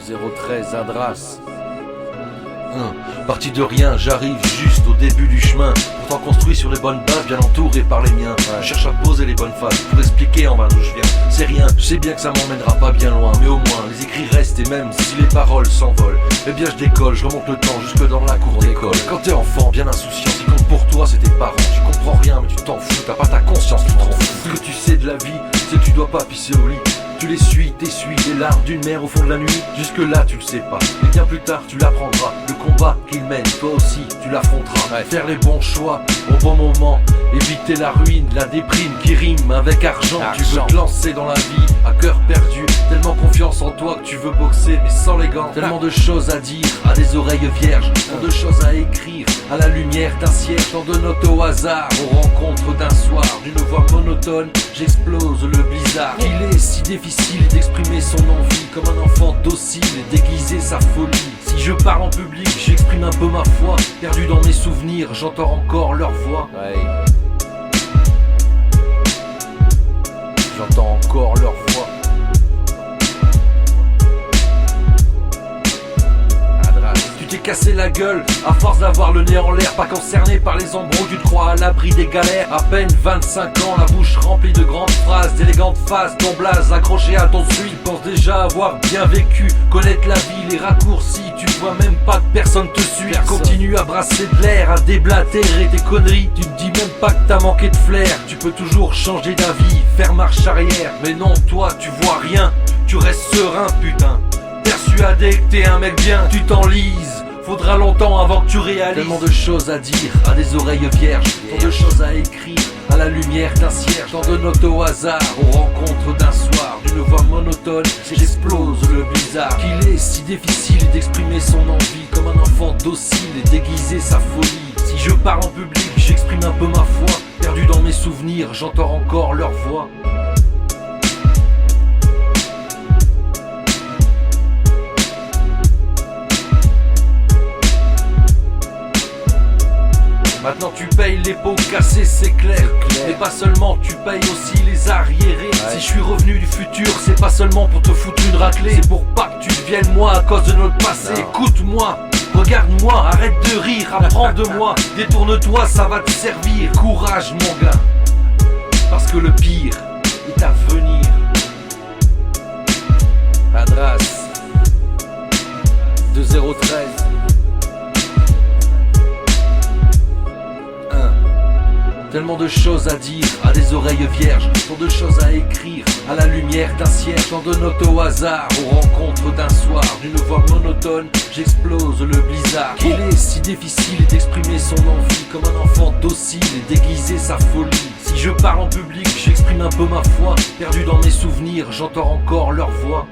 2-0-13 Adras. Parti de rien, j'arrive juste au début du chemin. Pourtant construit sur les bonnes bases, bien entouré par les miens. Je cherche à poser les bonnes phases pour expliquer en vain d'où je viens. C'est rien, je sais bien que ça m'emmènera pas bien loin, mais au moins les écrits restent et même si les paroles s'envolent, eh bien je décolle, je remonte le temps jusque dans la cour d'école. Quand t'es enfant, bien insouciant, ce qui compte pour toi c'est tes parents. Tu comprends rien mais tu t'en fous, t'as pas ta conscience, tu t'en fous. Ce que tu sais de la vie, c'est que tu dois pas pisser au lit. Tu les suis, t'essuies les larmes d'une mère au fond de la nuit. Jusque là tu le sais pas, mais bien plus tard tu l'apprendras. Le combat qu'il mène, toi aussi tu l'affronteras. Faire les bons choix au bon moment, éviter la ruine, la déprime qui rime avec argent. Tu veux te lancer dans la vie à cœur perdu, tellement confiance en toi que tu veux boxer mais sans les gants. Tellement de choses à dire, à des oreilles vierges, tant de choses à écrire, à la lumière d'un siège. Tant de notes au hasard, aux rencontres d'un soir. D'une voix monotone, j'explose le blizzard. Il est si difficile d'exprimer son envie, comme un enfant docile et déguiser sa folie. Si je parle en public, j'exprime un peu ma foi. Perdu dans mes souvenirs, j'entends encore leur voix. J'entends encore leur voix. Tu t'es cassé la gueule à force d'avoir le nez en l'air. Pas concerné par les embrouilles, tu te crois à l'abri des galères. À peine 25 ans, la bouche remplie de grandes phrases, d'élégantes faces, ton blaze accroché à ton suite. Tu penses déjà avoir bien vécu, connaître la vie, les raccourcis. Tu vois même pas que personne te suit. Continue à brasser de l'air, à déblatérer tes conneries. Tu te dis même pas que t'as manqué de flair. Tu peux toujours changer d'avis, faire marche arrière. Mais non, toi tu vois rien, tu restes serein putain. Persuadé que t'es un mec bien, tu t'enlises. Faudra longtemps avant que tu réalises. Tellement de choses à dire, à des oreilles vierges. Tant de choses à écrire, à la lumière d'un cierge. Tant de notes au hasard, aux rencontres d'un soir. D'une voix monotone, j'explose le blizzard. Qu'il est si difficile d'exprimer son envie, comme un enfant docile et déguiser sa folie. Si je parle en public, j'exprime un peu ma foi. Perdu dans mes souvenirs, j'entends encore leur voix. Maintenant tu payes les pots cassés, c'est clair. Mais pas seulement, tu payes aussi les arriérés. Si je suis revenu du futur, c'est pas seulement pour te foutre une raclée. C'est pour pas que tu deviennes moi à cause de notre passé. Écoute-moi, regarde-moi, arrête de rire, apprends de moi. Détourne-toi, ça va te servir. Courage mon gars, parce que le pire est à venir. Adras 2-0-13. Tellement de choses à dire, à des oreilles vierges. Tant de choses à écrire, à la lumière d'un siège. Tant de notes au hasard, aux rencontres d'un soir. D'une voix monotone, j'explose le blizzard. Qu'il est si difficile d'exprimer son envie, comme un enfant docile et déguiser sa folie. Si je parle en public, j'exprime un peu ma foi. Perdu dans mes souvenirs, j'entends encore leur voix.